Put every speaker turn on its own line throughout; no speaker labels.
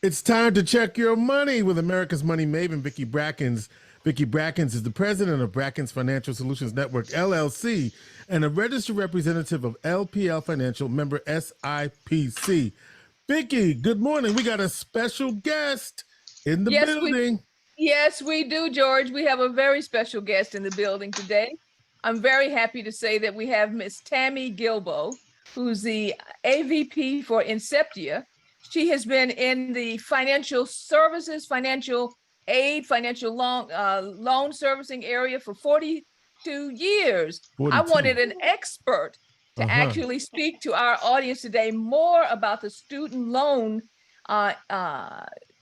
It's time to check your money with America's Money Maven, Vicki Brackens. Vicki Brackens is the president of Brackens Financial Solutions Network, LLC, and a registered representative of LPL Financial, member SIPC. Vicki, good morning. We got a special guest in the building.
Yes, we do, George. We have a very special guest in the building today. I'm very happy to say that we have Miss Tami Gilbeaux, who's the AVP for Inceptia. She has been in the financial services, financial aid, financial loan servicing area for 42 years.
42.
I wanted an expert to actually speak to our audience today more about the student loan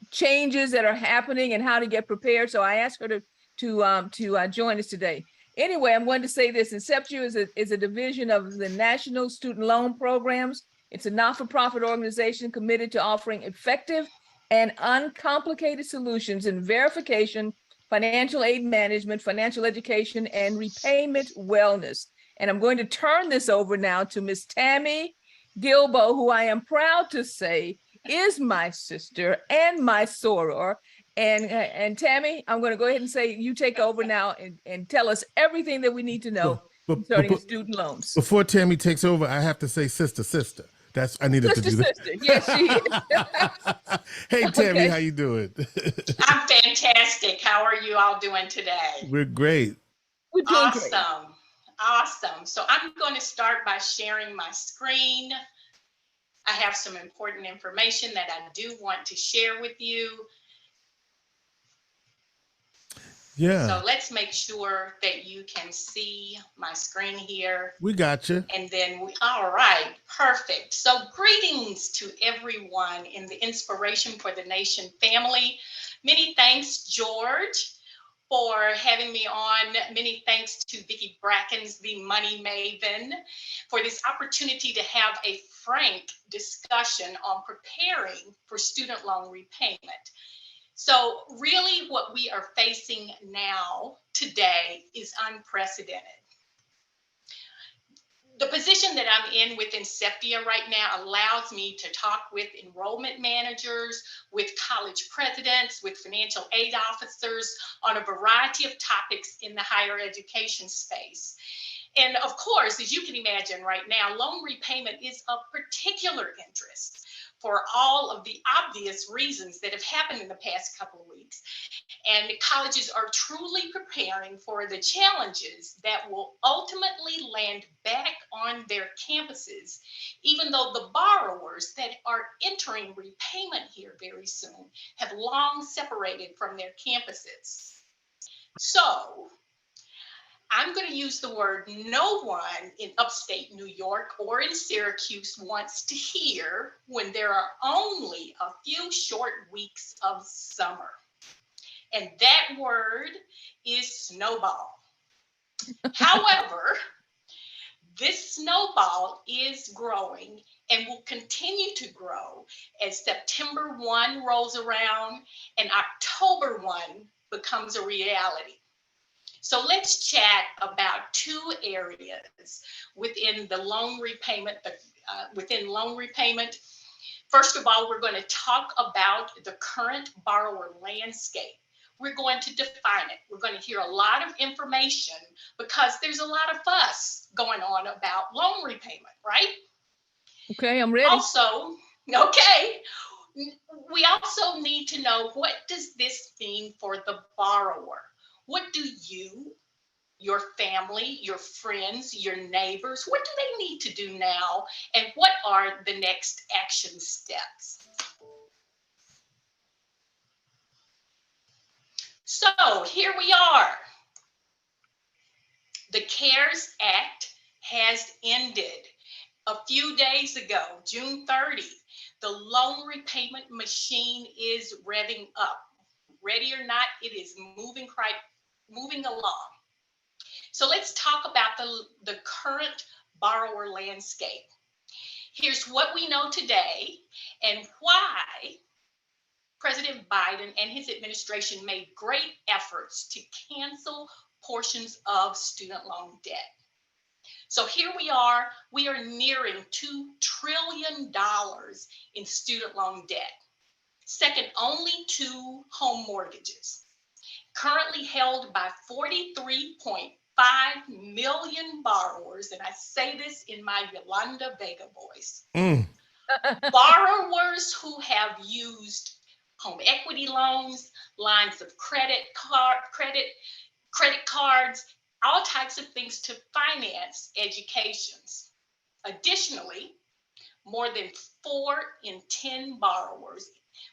changes that are happening and how to get prepared. So I asked her to join us today. Anyway, I'm going to say this: Inceptia is a division of the National Student Loan Programs. It's a not-for-profit organization committed to offering effective and uncomplicated solutions in verification, financial aid management, financial education, and repayment wellness. And I'm going to turn this over now to Ms. Tami Gilbeaux, who I am proud to say is my sister and my soror. And Tami, I'm going to go ahead and say you take over now and tell us everything that we need to know concerning student loans.
Before Tami takes over, I have to say sister. I needed to do that.
Yes, she is.
Hey, Tami, okay. How you doing?
I'm fantastic. How are you all doing today?
We're great.
We're doing
great. Awesome. So I'm going to start by sharing my screen. I have some important information that I do want to share with you.
Yeah.
So let's make sure that you can see my screen here.
We got you.
And then all right, perfect. So greetings to everyone in the Inspiration for the Nation family. Many thanks, George, for having me on. Many thanks to Vicki Brackens, the Money Maven, for this opportunity to have a frank discussion on preparing for student loan repayment. So really what we are facing now today is unprecedented. The position that I'm in with Inceptia right now allows me to talk with enrollment managers, with college presidents, with financial aid officers on a variety of topics in the higher education space. And of course, as you can imagine right now, loan repayment is of particular interest for all of the obvious reasons that have happened in the past couple of weeks. And colleges are truly preparing for the challenges that will ultimately land back on their campuses, even though the borrowers that are entering repayment here very soon have long separated from their campuses. So I'm going to use the word no one in upstate New York or in Syracuse wants to hear when there are only a few short weeks of summer. And that word is snowball. However, this snowball is growing and will continue to grow as September 1 rolls around and October 1 becomes a reality. So let's chat about two areas within the loan repayment, within loan repayment. First of all, we're going to talk about the current borrower landscape. We're going to define it. We're going to hear a lot of information because there's a lot of fuss going on about loan repayment, right?
Okay, I'm ready.
Okay. We also need to know, what does this mean for the borrower? What do you, your family, your friends, your neighbors, what do they need to do now? And what are the next action steps? So here we are. The CARES Act has ended a few days ago, June 30. The loan repayment machine is revving up. Ready or not, it is moving along. So let's talk about the current borrower landscape. Here's what we know today and why President Biden and his administration made great efforts to cancel portions of student loan debt. So here we are nearing $2 trillion in student loan debt. second only to home mortgages, currently held by 43.5 million borrowers. And I say this in my Yolanda Vega voice. Borrowers who have used home equity loans, lines of credit cards, all types of things to finance educations. Additionally, more than 4 in 10 borrowers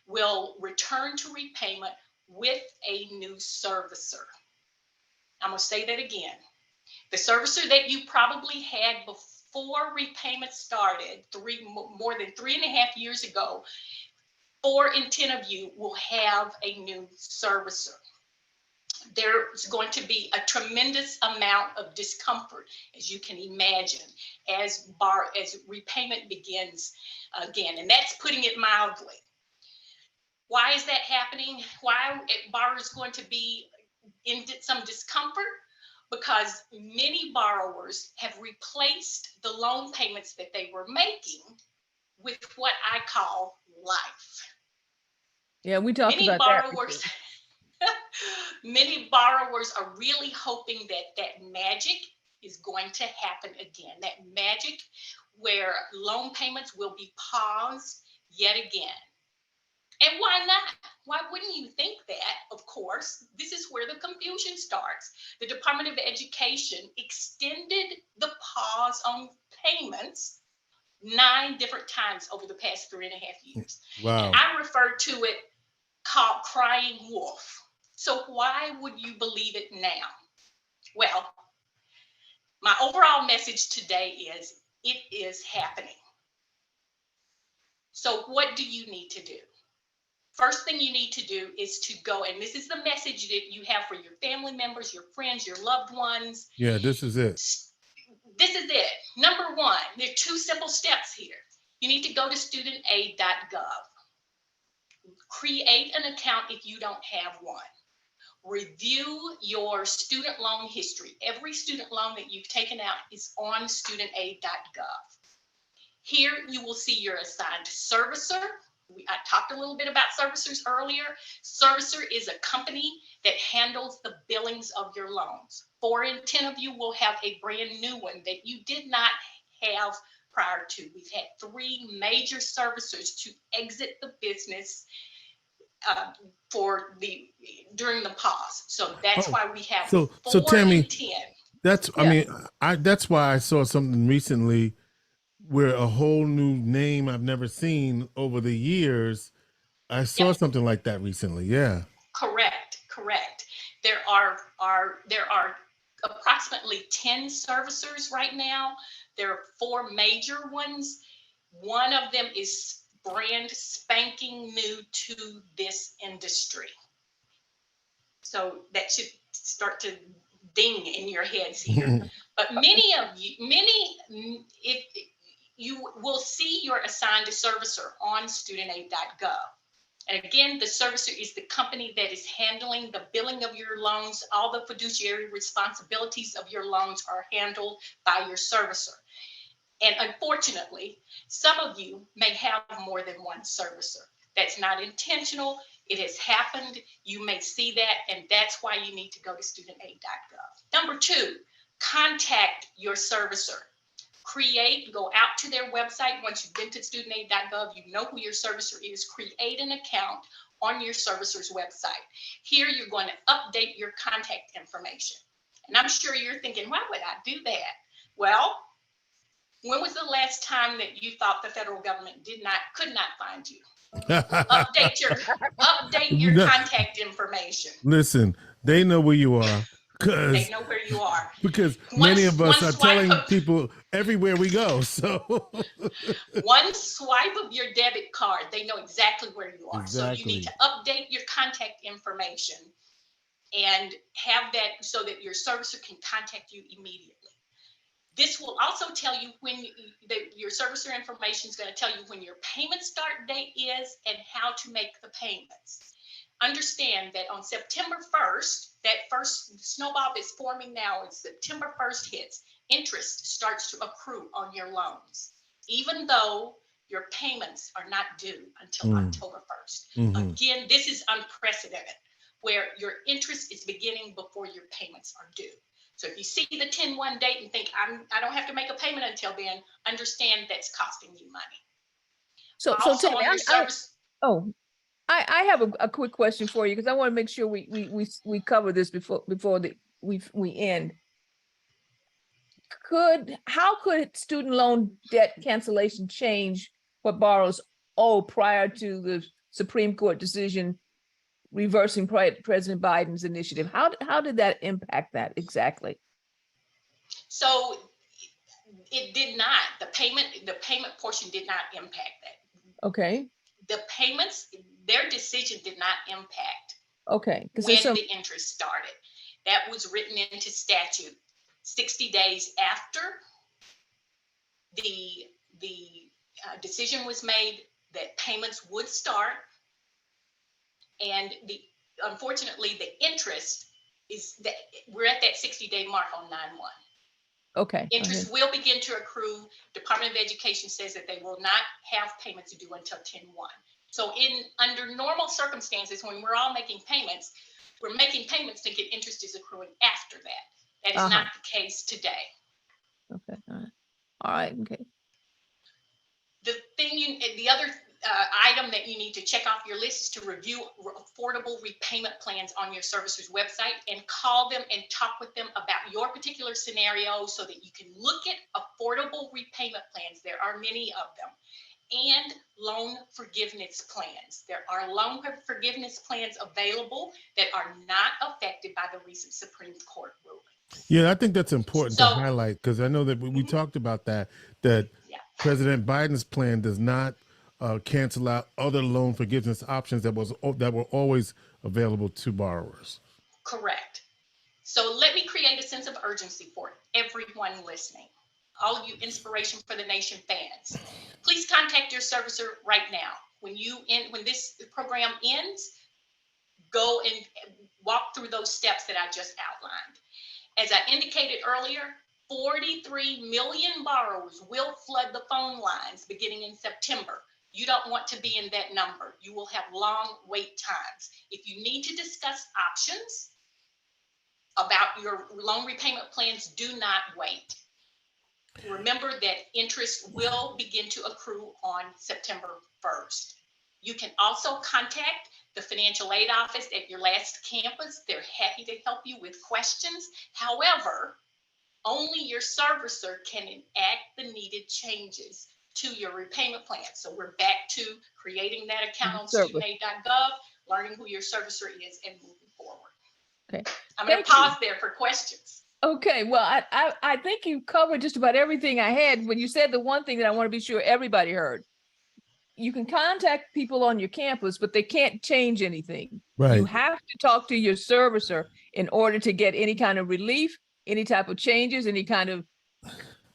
will return to repayment with a new servicer. I'm going to say that again. The servicer that you probably had before repayment started, more than 3.5 years ago, 4 in 10 of you will have a new servicer. There's going to be a tremendous amount of discomfort, as you can imagine, as repayment begins again, and that's putting it mildly. Why is that happening? Why borrowers going to be in some discomfort? Because many borrowers have replaced the loan payments that they were making with what I call life.
Yeah, we talked about
borrowers,
that.
Many borrowers are really hoping that magic is going to happen again. That magic where loan payments will be paused yet again. And why not? Why wouldn't you think that? Of course, this is where the confusion starts. The Department of Education extended the pause on payments 9 different times over the past 3.5 years.
Wow.
And I refer to it called crying wolf. So why would you believe it now? Well, my overall message today is it is happening. So what do you need to do? First thing you need to do is to go, and this is the message that you have for your family members, your friends, your loved ones.
Yeah, this is it.
This is it. Number 1, there are 2 simple steps here. You need to go to studentaid.gov. Create an account if you don't have one. Review your student loan history. Every student loan that you've taken out is on studentaid.gov. Here you will see your assigned servicer. I talked a little bit about servicers earlier. Servicer is a company that handles the billings of your loans. 4 in 10 of you will have a brand new one that you did not have prior to. We've had 3 major servicers to exit the business during the pause. So that's why we have 4
Tami,
in 10.
That's why I saw something recently where a whole new name I've never seen over the years. I saw something like that recently. Yeah.
Correct. There are approximately 10 servicers right now. There are 4 major ones. One of them is brand spanking new to this industry. So that should start to ding in your heads here. But many of you, you will see your assigned servicer on studentaid.gov. And again, the servicer is the company that is handling the billing of your loans. All the fiduciary responsibilities of your loans are handled by your servicer. And unfortunately, some of you may have more than one servicer. That's not intentional. It has happened. You may see that, and that's why you need to go to studentaid.gov. Number 2, contact your servicer. Go out to their website. Once you've been to studentaid.gov, you know who your servicer is. Create an account on your servicer's website. Here, you're going to update your contact information. And I'm sure you're thinking, why would I do that? Well, when was the last time that you thought the federal government could not find you? Update your contact information.
Listen, they know where you are.
They know where you are.
Because many of us are telling people everywhere we go. So
one swipe of your debit card, they know exactly where you are.
Exactly.
So you need to update your contact information and have that so that your servicer can contact you immediately. This will also tell you when your servicer information is going to tell you when your payment start date is and how to make the payments. Understand that on September 1st, that first snowball is forming now, and September 1st hits, interest starts to accrue on your loans. Even though your payments are not due until October 1st. Again, this is unprecedented, where your interest is beginning before your payments are due. So if you see the 10-1 date and think, I don't have to make a payment until then, understand that's costing you money.
So
Also
Tami,
on your service.
I have a quick question for you, because I want to make sure we cover this before we end. How could student loan debt cancellation change what borrowers owe prior to the Supreme Court decision reversing President Biden's initiative? How did that impact that exactly?
So it did not. The payment portion did not impact that.
Okay.
The payments, their decision did not impact
when
the interest started. That was written into statute 60 days after the decision was made that payments would start. And unfortunately, the interest is that we're at that 60-day mark on 9/1.
Okay.
Interest will begin to accrue. Department of Education says that they will not have payments due until 10/1. So under normal circumstances, when we're all making payments, we're making payments thinking interest is accruing after that. That is not the case today.
Okay. All right. Okay.
The other item that you need to check off your list is to review affordable repayment plans on your servicer's website and call them and talk with them about your particular scenario so that you can look at affordable repayment plans. There are many of them. And loan forgiveness plans. There are loan forgiveness plans available that are not affected by the recent Supreme Court ruling.
Yeah, I think that's important to highlight, because I know that we talked about that President Biden's plan does not cancel out other loan forgiveness options that were always available to borrowers.
Correct. So let me create a sense of urgency for everyone listening. All of you Inspiration for the Nation fans, please contact your servicer right now. When this program ends, go and walk through those steps that I just outlined. As I indicated earlier, 43 million borrowers will flood the phone lines beginning in September. You don't want to be in that number. You will have long wait times. If you need to discuss options about your loan repayment plans, do not wait. Remember that interest will begin to accrue on September 1st. You can also contact the financial aid office at your last campus. They're happy to help you with questions. However, only your servicer can enact the needed changes to your repayment plan. So we're back to creating that account on studentaid.gov, learning who your servicer is, and moving forward.
Okay.
I'm going to pause there for questions.
Okay, well, I think you covered just about everything I had. When you said the one thing that I want to be sure everybody heard, you can contact people on your campus, but they can't change anything.
Right.
You have to talk to your servicer in order to get any kind of relief, any type of changes, any kind of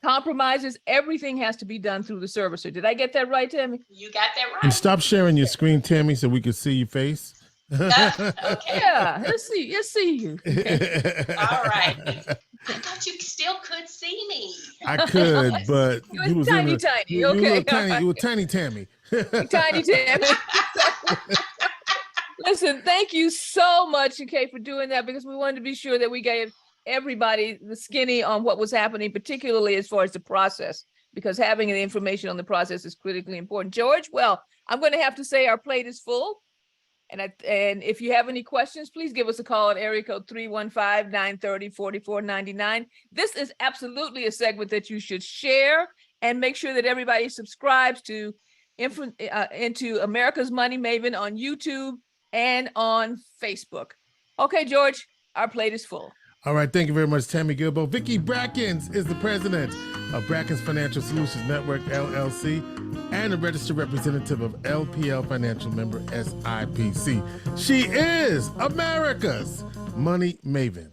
compromises. Everything has to be done through the servicer. Did I get that right, Tami?
You got that right.
And stop sharing your screen, Tami, so we can see your face.
Okay.
Yeah, let's see you. Okay.
All right. I thought you still could see me.
I could, but
you was tiny. Okay,
you were tiny Tami.
Tiny Tami. Listen, thank you so much, okay, for doing that, because we wanted to be sure that we gave everybody the skinny on what was happening, particularly as far as the process, because having the information on the process is critically important. George, well, I'm going to have to say our plate is full. And if you have any questions, please give us a call at area code 315-930-4499. This is absolutely a segment that you should share and make sure that everybody subscribes to into America's Money Maven on YouTube and on Facebook. Okay, George, our plate is full.
All right, thank you very much, Tami Gilbeaux. Vicki Brackens is the president of Brackens Financial Solutions Network, LLC, and a registered representative of LPL Financial member SIPC. She is America's Money Maven.